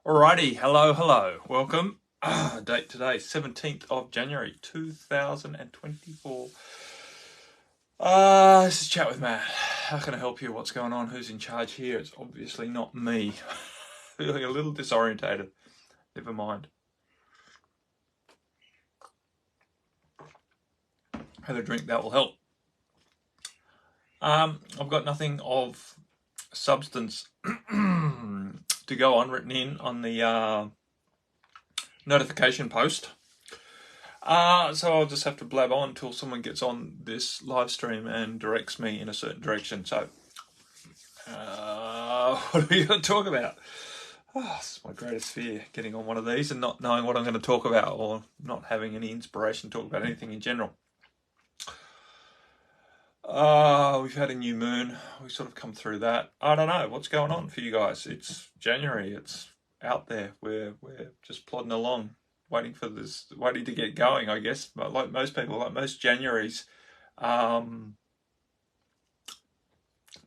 Alrighty, hello, welcome. Date today, 17th of January 2024. This is Chat with Matt. How can I help you? What's going on? Who's in charge here? It's obviously not me. Feeling a little disorientated. Never mind. Have a drink, that will help. I've got nothing of substance to go on written in on the notification post. So I'll just have to blab on until someone gets on this live stream and directs me in a certain direction. So, what are we going to talk about? This is my greatest fear, getting on one of these and not knowing what I'm going to talk about, or not having any inspiration to talk about anything in general. We've had a new moon. We've sort of come through that. I don't know what's going on for you guys. It's January. It's out there. We're just plodding along, waiting to get going, I guess. But like most people, like most Januaries,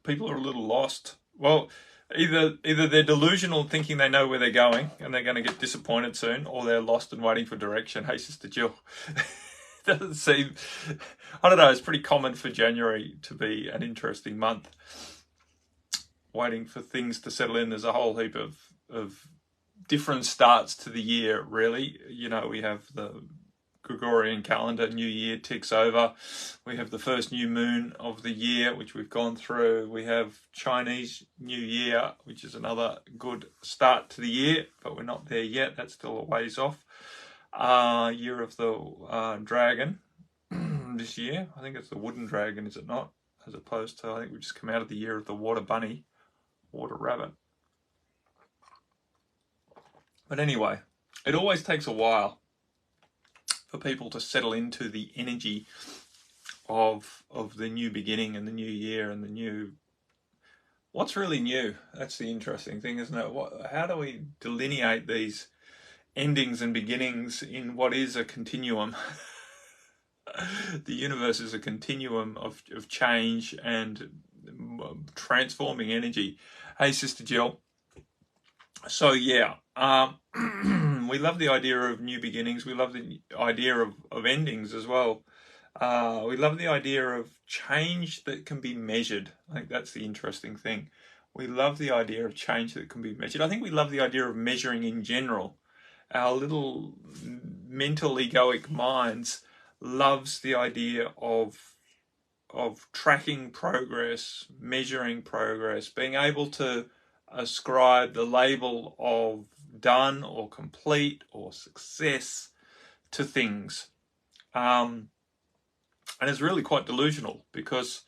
people are a little lost. Well, either they're delusional, thinking they know where they're going and they're going to get disappointed soon, or they're lost and waiting for direction. Hey, Sister Jill. Doesn't seem, I don't know, it's pretty common for January to be an interesting month, waiting for things to settle in. There's a whole heap of different starts to the year, really. You know, we have the Gregorian calendar, New Year ticks over. We have the first new moon of the year, which we've gone through. We have Chinese New Year, which is another good start to the year, but we're not there yet. That's still a ways off. Year of the dragon this year. I think it's the wooden dragon, is it not? As opposed to, I think we just come out of the year of the water bunny, water rabbit. But anyway, it always takes a while for people to settle into the energy of the new beginning and the new year and the new. What's really new? That's the interesting thing, isn't it? How do we delineate these endings and beginnings in what is a continuum? The universe is a continuum of change and transforming energy. Hey, Sister Jill. So yeah, we love the idea of new beginnings. We love the idea of endings as well. We love the idea of change that can be measured. I think that's the interesting thing. We love the idea of change that can be measured. I think we love the idea of measuring in general. Our little mental egoic minds loves the idea of tracking progress, measuring progress, being able to ascribe the label of done or complete or success to things. And it's really quite delusional, because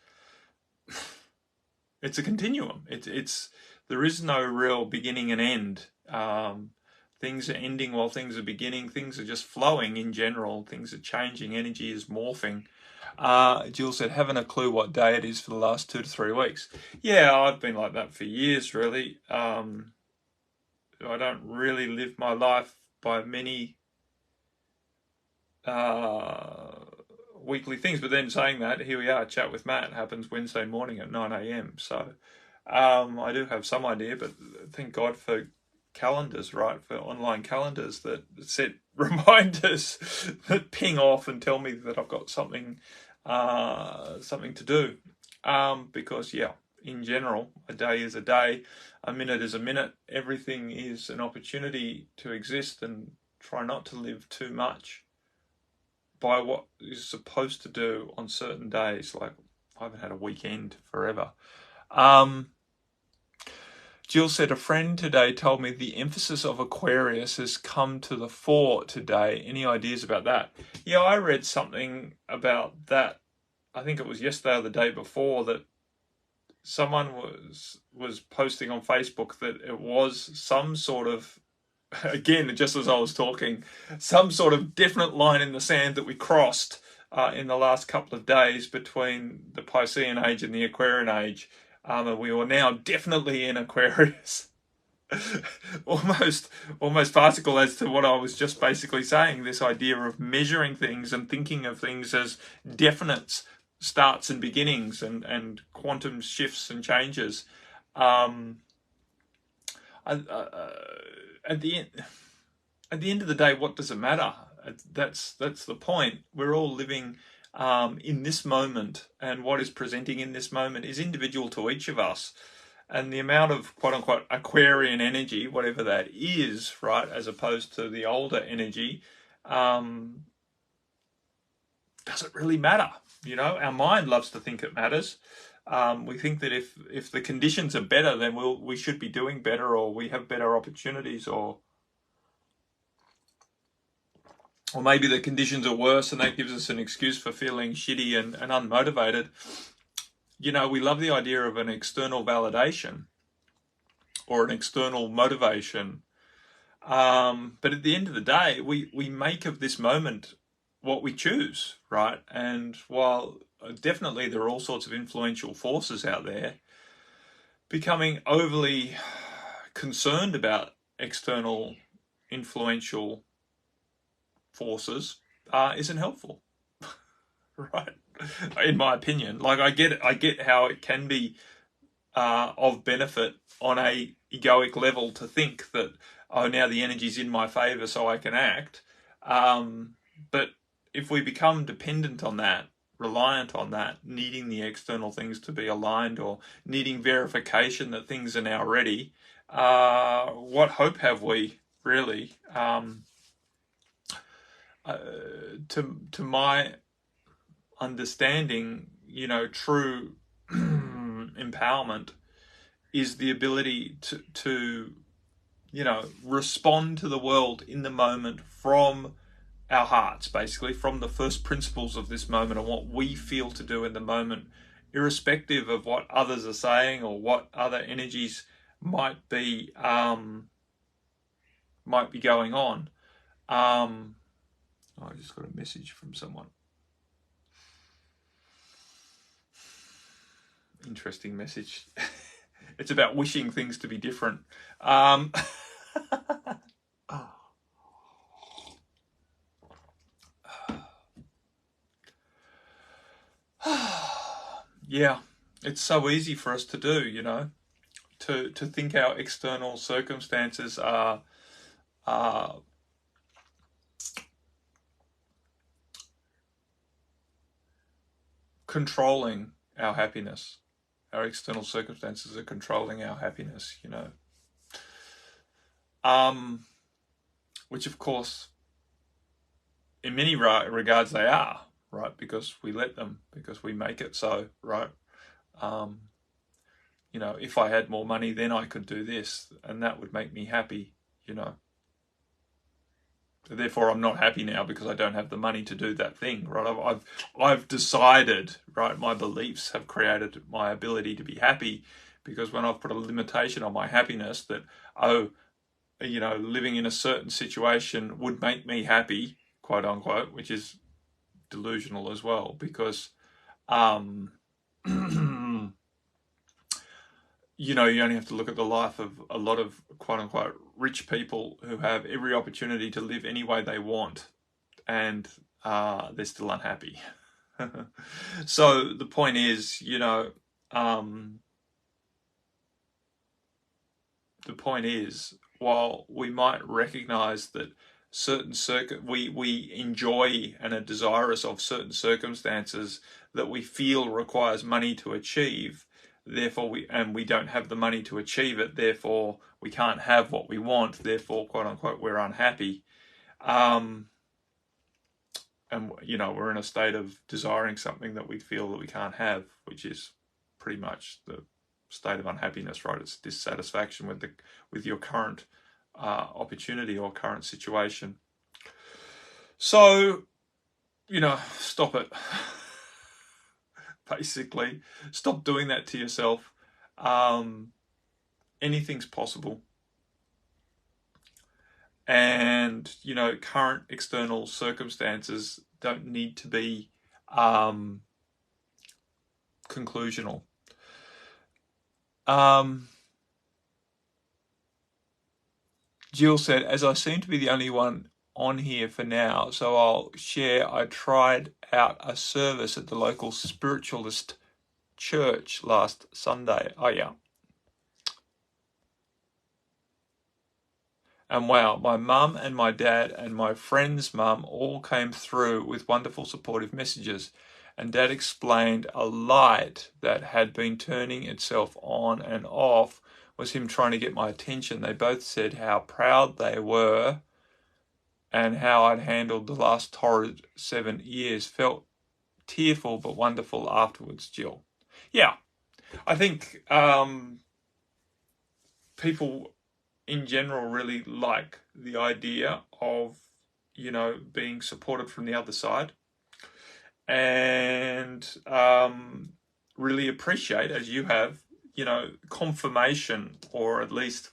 it's a continuum. There is no real beginning and end. Things are ending while things are beginning. Things are just flowing in general. Things are changing. Energy is morphing. Jill said, haven't a clue what day it is for the last 2 to 3 weeks. Yeah, I've been like that for years, really. I don't really live my life by many weekly things. But then saying that, here we are, Chat with Matt happens Wednesday morning at 9 a.m. So I do have some idea, but thank God for calendars, right? For online calendars that set reminders that ping off and tell me that I've got something to do. Because yeah, in general, a day is a day, a minute is a minute. Everything is an opportunity to exist, and try not to live too much by what is supposed to do on certain days. Like, I haven't had a weekend forever. Jill said, a friend today told me the emphasis of Aquarius has come to the fore today. Any ideas about that? Yeah, I read something about that. I think it was yesterday or the day before, that someone was posting on Facebook that it was some sort of, again, just as I was talking, some sort of definite line in the sand that we crossed in the last couple of days between the Piscean age and the Aquarian age. And we were now definitely in Aquarius. almost farcical as to what I was just basically saying, this idea of measuring things and thinking of things as definite starts and beginnings and quantum shifts and changes. And at the end of the day, what does it matter? That's the point. We're all living in this moment, and what is presenting in this moment is individual to each of us. And the amount of quote unquote Aquarian energy, whatever that is, right, as opposed to the older energy, doesn't really matter. You know, our mind loves to think it matters. We think that if the conditions are better, then we should be doing better, or we have better opportunities, or maybe the conditions are worse and that gives us an excuse for feeling shitty and unmotivated. You know, we love the idea of an external validation or an external motivation. But at the end of the day, we make of this moment what we choose, right? And while definitely there are all sorts of influential forces out there, becoming overly concerned about external influential forces isn't helpful, right? In my opinion, like I get how it can be of benefit on a egoic level to think that, oh, now the energy's in my favor so I can act. But if we become dependent on that, reliant on that, needing the external things to be aligned or needing verification that things are now ready, what hope have we really? To my understanding, you know, true empowerment is the ability to you know, respond to the world in the moment from our hearts, basically, from the first principles of this moment and what we feel to do in the moment, irrespective of what others are saying or what other energies might be going on. I just got a message from someone. Interesting message. It's about wishing things to be different. Yeah, it's so easy for us to do, you know, to think our external circumstances are controlling our happiness. Our external circumstances are controlling our happiness, you know. Which of course, in many regards they are, right? Because we let them, because we make it so, right? You know, if I had more money, then I could do this, and that would make me happy, you know. Therefore, I'm not happy now because I don't have the money to do that thing, right? I've decided, right? My beliefs have created my ability to be happy, because when I've put a limitation on my happiness that, oh, you know, living in a certain situation would make me happy, quote unquote, which is delusional as well, because you know, you only have to look at the life of a lot of quote unquote rich people who have every opportunity to live any way they want, and they're still unhappy. So the point is, you know, the point is, while we might recognize that certain we enjoy and are desirous of certain circumstances that we feel requires money to achieve, therefore we don't have the money to achieve it, therefore we can't have what we want, therefore quote unquote we're unhappy, and you know, we're in a state of desiring something that we feel that we can't have, which is pretty much the state of unhappiness, right? It's dissatisfaction with your current opportunity or current situation. So, you know, stop it. Basically, stop doing that to yourself. Anything's possible. And, you know, current external circumstances don't need to be conclusional. Jill said, as I seem to be the only one on here for now, so I'll share. I tried out a service at the local spiritualist church last Sunday. Oh, yeah. And wow, my mum and my dad and my friend's mum all came through with wonderful supportive messages. And Dad explained a light that had been turning itself on and off was him trying to get my attention. They both said how proud they were and how I'd handled the last torrid 7 years. Felt tearful but wonderful afterwards, Jill. Yeah, I think people in general really like the idea of, being supported from the other side, and really appreciate, as you have, confirmation, or at least,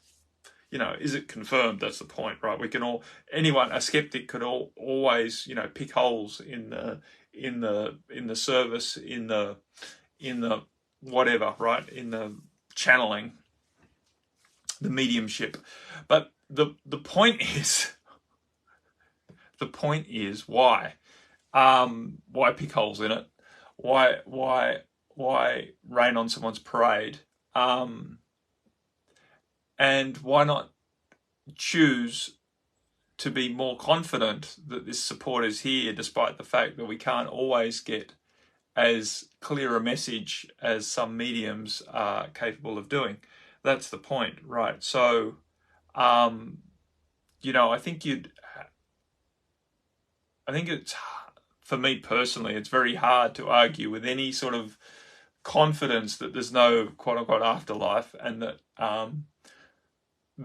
is it confirmed? That's the point, right? We can all, a skeptic could always, pick holes in the service, in the whatever, right? In the channeling, the mediumship. But the point is, why? Why pick holes in it? Why rain on someone's parade? And why not choose to be more confident that this support is here, despite the fact that we can't always get as clear a message as some mediums are capable of doing. That's the point, right? So, I think it's, for me personally, it's very hard to argue with any sort of confidence that there's no quote unquote afterlife, and that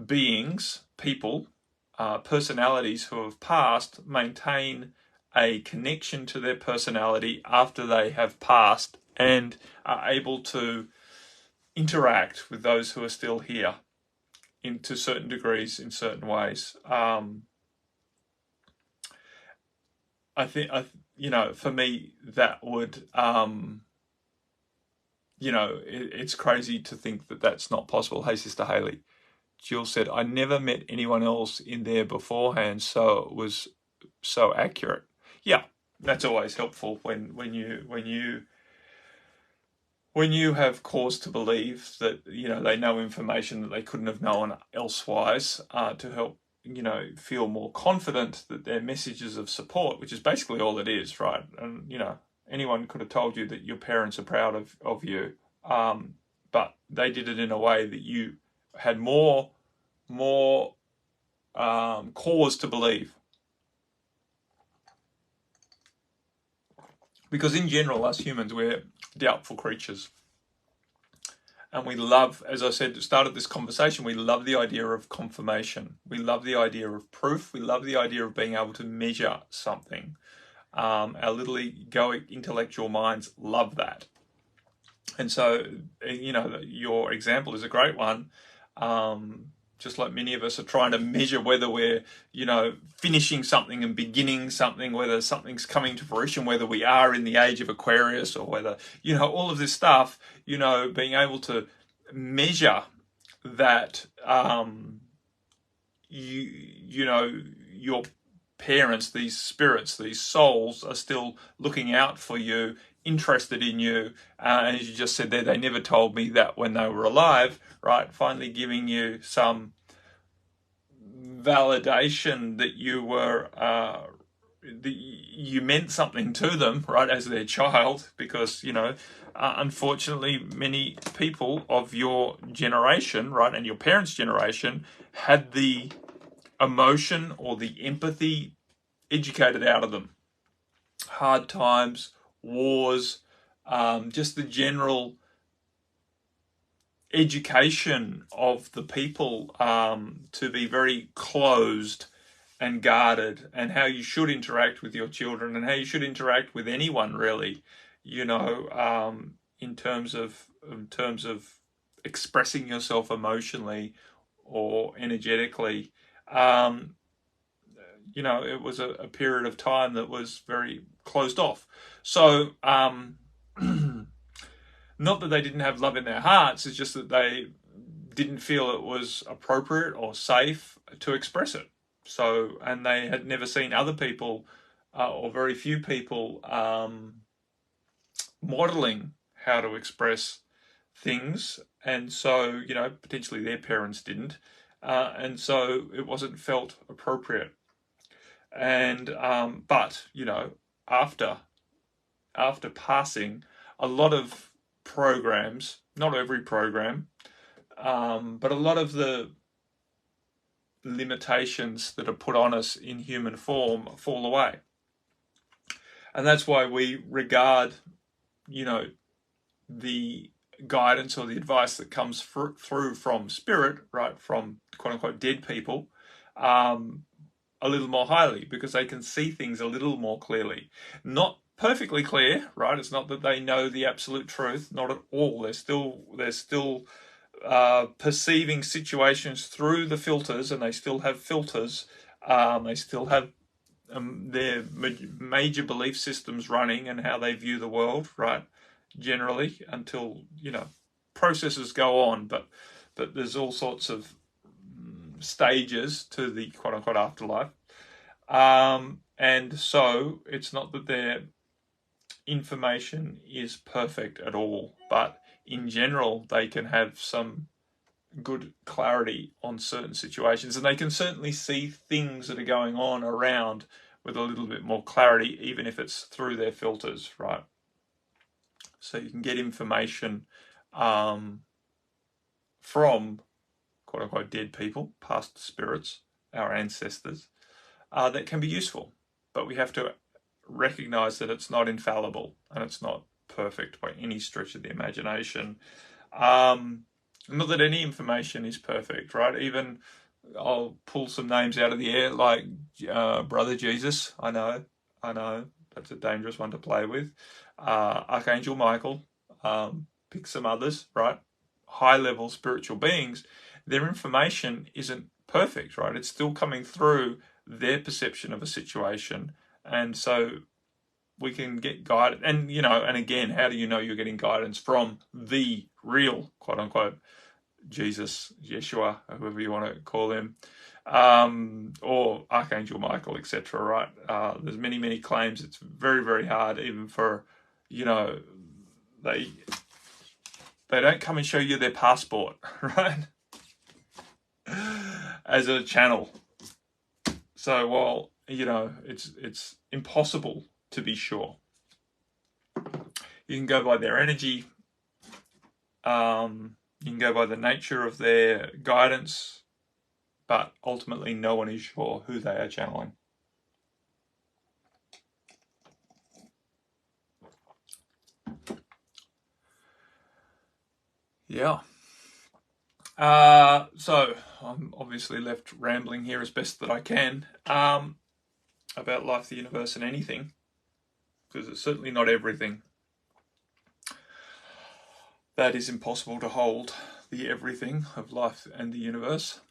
beings, people, personalities who have passed maintain a connection to their personality after they have passed, and are able to interact with those who are still here to certain degrees, in certain ways. I think, for me, that would, it's crazy to think that that's not possible. Hey, Sister Haley. Jill said, I never met anyone else in there beforehand, so it was so accurate. Yeah, that's always helpful when you have cause to believe that, they know information that they couldn't have known elsewise, to help, feel more confident that their messages of support, which is basically all it is, right? And, anyone could have told you that your parents are proud of you, but they did it in a way that you had more cause to believe. Because in general, us humans, we're doubtful creatures. And we love, as I said at the start of this conversation, we love the idea of confirmation. We love the idea of proof. We love the idea of being able to measure something. Our little egoic intellectual minds love that. And so, your example is a great one. Just like many of us are trying to measure whether we're, finishing something and beginning something, whether something's coming to fruition, whether we are in the age of Aquarius, or whether, all of this stuff, being able to measure that, your parents, these spirits, these souls, are still looking out for you, interested in you, and as you just said there, they never told me that when they were alive, right? Finally giving you some validation that you were, you meant something to them, right, as their child, because, unfortunately, many people of your generation, right, and your parents' generation, had the emotion or the empathy educated out of them. Hard times, wars, just the general education of the people, to be very closed and guarded, and how you should interact with your children, and how you should interact with anyone, really, in terms of expressing yourself emotionally or energetically. It was a period of time that was very closed off. So, not that they didn't have love in their hearts, it's just that they didn't feel it was appropriate or safe to express it. So, and they had never seen other people, or very few people, modeling how to express things. And so, potentially their parents didn't. and so it wasn't felt appropriate. And but after passing, a lot of programs, not every program, but a lot of the limitations that are put on us in human form fall away. And that's why we regard, the guidance or the advice that comes through from spirit, right, from quote unquote dead people, a little more highly, because they can see things a little more clearly. Not perfectly clear, right? It's not that they know the absolute truth, not at all. They're still perceiving situations through the filters, and they still have filters. They still have their major belief systems running and how they view the world, right? Generally, until processes go on, but there's all sorts of stages to the quote unquote afterlife, and so it's not that their information is perfect at all, but in general they can have some good clarity on certain situations, and they can certainly see things that are going on around with a little bit more clarity, even if it's through their filters, right? So you can get information from quote unquote dead people, past spirits, our ancestors, that can be useful, but we have to recognize that it's not infallible and it's not perfect by any stretch of the imagination. Not that any information is perfect, right? Even I'll pull some names out of the air, like Brother Jesus. I know that's a dangerous one to play with. Archangel Michael, pick some others, right? High level spiritual beings. Their information isn't perfect, right? It's still coming through their perception of a situation, and so we can get guided. And and again, how do you know you're getting guidance from the real quote unquote Jesus, Yeshua, whoever you want to call him, or Archangel Michael, etc. Right? There's many claims. It's very, very hard, even for they don't come and show you their passport, right? As a channel. So while it's impossible to be sure, you can go by their energy. You can go by the nature of their guidance, but ultimately no one is sure who they are channeling. Yeah. So I'm obviously left rambling here as best that I can about life, the universe, and anything, because it's certainly not everything. That is impossible to hold, the everything of life and the universe.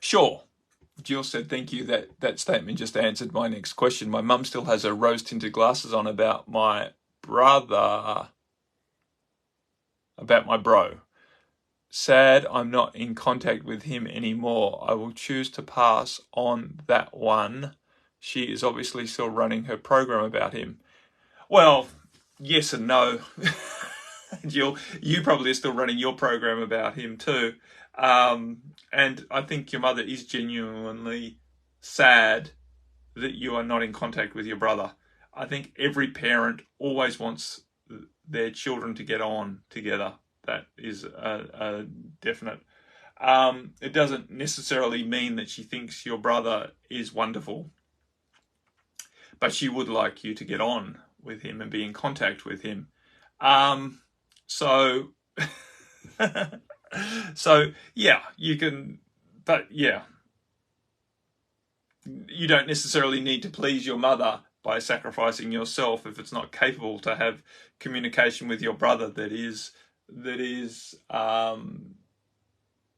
Sure. Jill said, thank you. That statement just answered my next question. My mum still has her rose-tinted glasses on about my brother, about my bro. Sad I'm not in contact with him anymore. I will choose to pass on that one. She is obviously still running her program about him. Well, yes and no. Jill, you probably are still running your program about him too. And I think your mother is genuinely sad that you are not in contact with your brother. I think every parent always wants their children to get on together. That is a definite. It doesn't necessarily mean that she thinks your brother is wonderful, but she would like you to get on with him and be in contact with him. So yeah, you can, but yeah, you don't necessarily need to please your mother by sacrificing yourself if it's not capable to have communication with your brother that is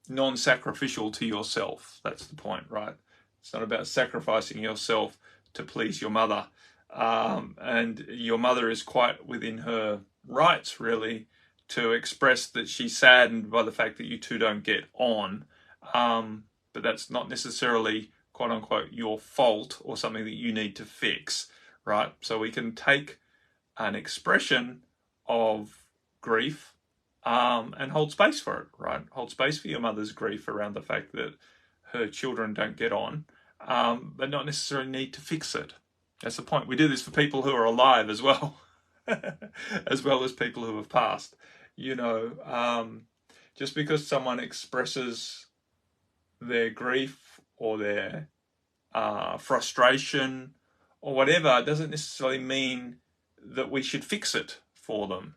non-sacrificial to yourself. That's the point, right? It's not about sacrificing yourself to please your mother. And your mother is quite within her rights, really, to express that she's saddened by the fact that you two don't get on. But that's not necessarily, quote unquote, your fault or something that you need to fix, right? So we can take an expression of grief and hold space for it, right? Hold space for your mother's grief around the fact that her children don't get on, but not necessarily need to fix it. That's the point. We do this for people who are alive as well, as well as people who have passed. Just because someone expresses their grief or their frustration or whatever doesn't necessarily mean that we should fix it for them.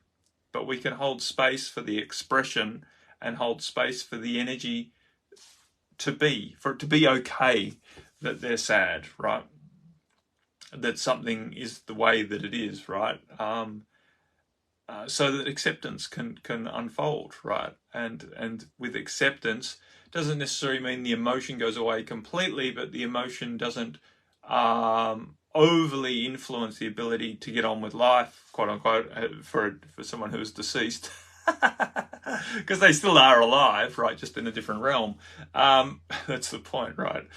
But we can hold space for the expression and hold space for the energy for it to be okay that they're sad, right? That something is the way that it is, right? So that acceptance can unfold, right? And with acceptance doesn't necessarily mean the emotion goes away completely, but the emotion doesn't overly influence the ability to get on with life, quote unquote, for someone who's deceased, because they still are alive, right? Just in a different realm. That's the point, right?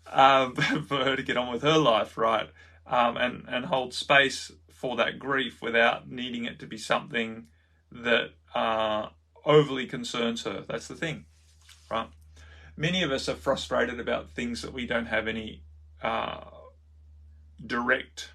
For her to get on with her life, right? And hold space for that grief without needing it to be something that overly concerns her. That's the thing, right? Many of us are frustrated about things that we don't have any direct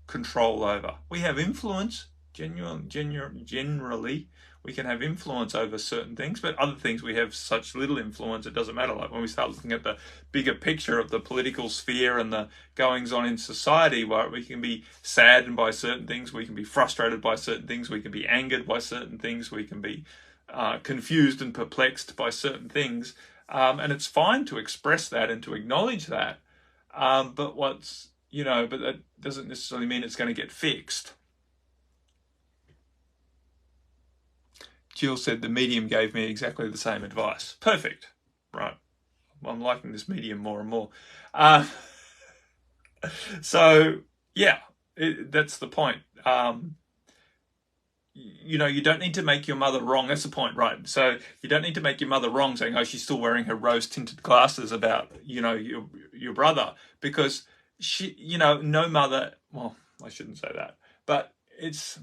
control over. We have influence, generally. We can have influence over certain things, but other things we have such little influence it doesn't matter. Like when we start looking at the bigger picture of the political sphere and the goings on in society, where we can be saddened by certain things, we can be frustrated by certain things, we can be angered by certain things, we can be confused and perplexed by certain things, and it's fine to express that and to acknowledge that. But that doesn't necessarily mean it's going to get fixed. Jill said the medium gave me exactly the same advice. Perfect. Right. I'm liking this medium more and more. So, yeah, that's the point. You don't need to make your mother wrong. That's the point, right? So you don't need to make your mother wrong saying, oh, she's still wearing her rose-tinted glasses about, your brother. Because no mother, well, I shouldn't say that. But it's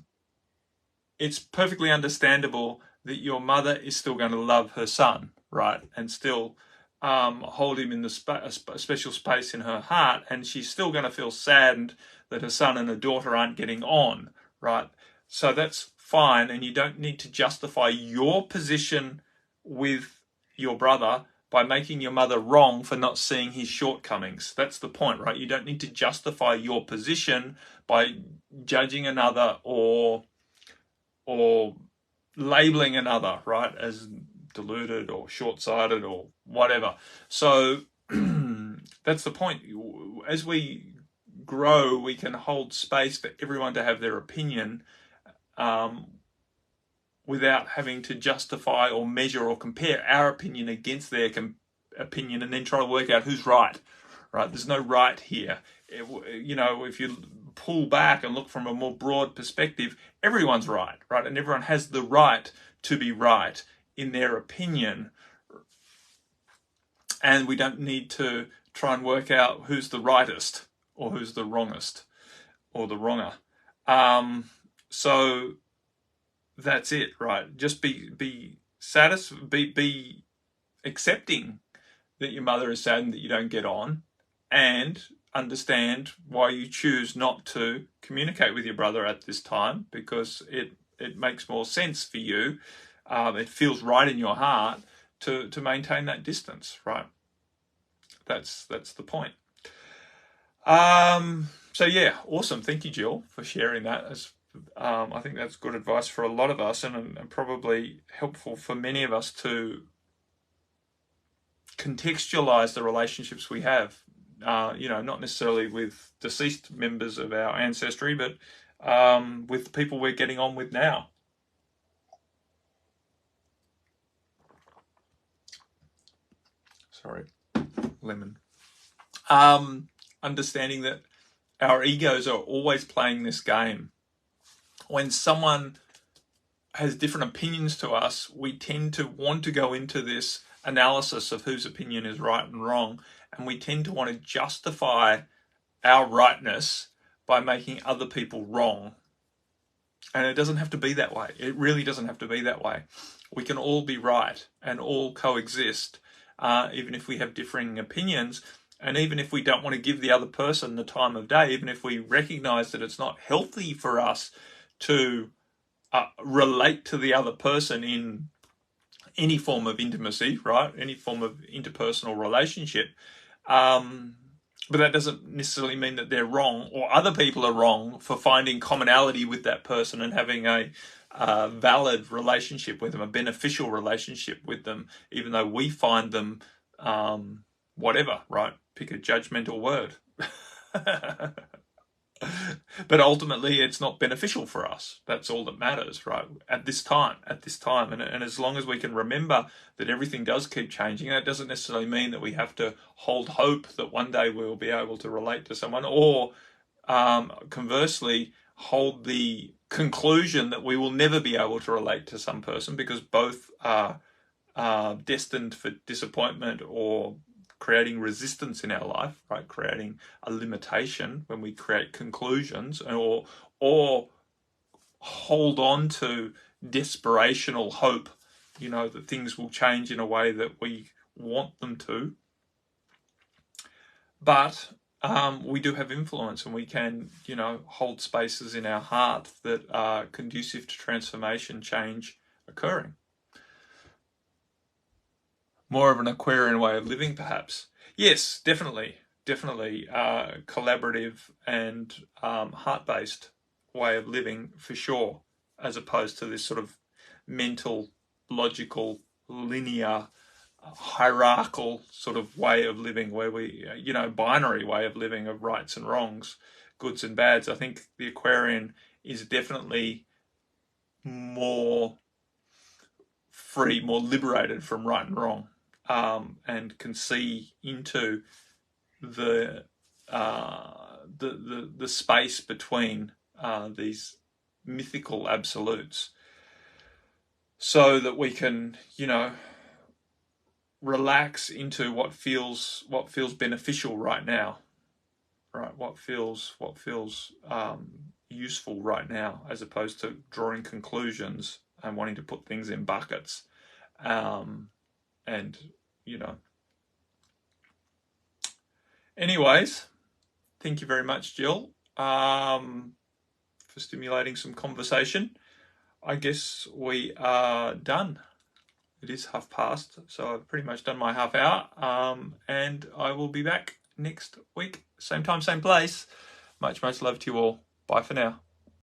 perfectly understandable that your mother is still going to love her son, right? And still hold him in the special space in her heart. And she's still going to feel saddened that her son and her daughter aren't getting on, right? So that's fine. And you don't need to justify your position with your brother by making your mother wrong for not seeing his shortcomings. That's the point, right? You don't need to justify your position by judging another or labeling another, right, as deluded or short-sighted or whatever. So that's the point. As we grow, we can hold space for everyone to have their opinion without having to justify or measure or compare our opinion against their opinion and then try to work out who's right. Right? There's no right here. If you pull back and look from a more broad perspective, everyone's right? And everyone has the right to be right in their opinion. And we don't need to try and work out who's the rightest or who's the wrongest or the wronger. So that's it, right? Just be satisfied, be accepting that your mother is saddened that you don't get on, and understand why you choose not to communicate with your brother at this time, because it makes more sense for you. It feels right in your heart to maintain that distance, right? That's the point. So yeah, awesome. Thank you, Jill, for sharing that. I think that's good advice for a lot of us, and probably helpful for many of us to contextualize the relationships we have. Not necessarily with deceased members of our ancestry, but with people we're getting on with now. Sorry, lemon. Understanding that our egos are always playing this game. When someone has different opinions to us, we tend to want to go into this analysis of whose opinion is right and wrong, and we tend to want to justify our rightness by making other people wrong. And it doesn't have to be that way. It really doesn't have to be that way. We can all be right and all coexist, even if we have differing opinions. And even if we don't want to give the other person the time of day, even if we recognize that it's not healthy for us to relate to the other person in any form of intimacy, right? Any form of interpersonal relationship. But that doesn't necessarily mean that they're wrong or other people are wrong for finding commonality with that person and having a valid relationship with them, a beneficial relationship with them, even though we find them whatever, right? Pick a judgmental word. But ultimately, it's not beneficial for us. That's all that matters, right? At this time. And as long as we can remember that everything does keep changing, that doesn't necessarily mean that we have to hold hope that one day we'll be able to relate to someone, or conversely, hold the conclusion that we will never be able to relate to some person, because both are destined for disappointment or creating resistance in our life, right? Creating a limitation when we create conclusions, or hold on to desperational hope, that things will change in a way that we want them to. But we do have influence, and we can, hold spaces in our heart that are conducive to transformation, change occurring. More of an Aquarian way of living, perhaps. Yes, definitely. Collaborative and heart-based way of living, for sure, as opposed to this sort of mental, logical, linear, hierarchical sort of way of living where we, binary way of living of rights and wrongs, goods and bads. I think the Aquarian is definitely more free, more liberated from right and wrong. And can see into the space between these mythical absolutes, so that we can, relax into what feels beneficial right now, right? What feels useful right now, as opposed to drawing conclusions and wanting to put things in buckets. And, anyways, thank you very much, Jill, for stimulating some conversation. I guess we are done. It is past, so I've pretty much done my half hour. And I will be back next week. Same time, same place. Much love to you all. Bye for now.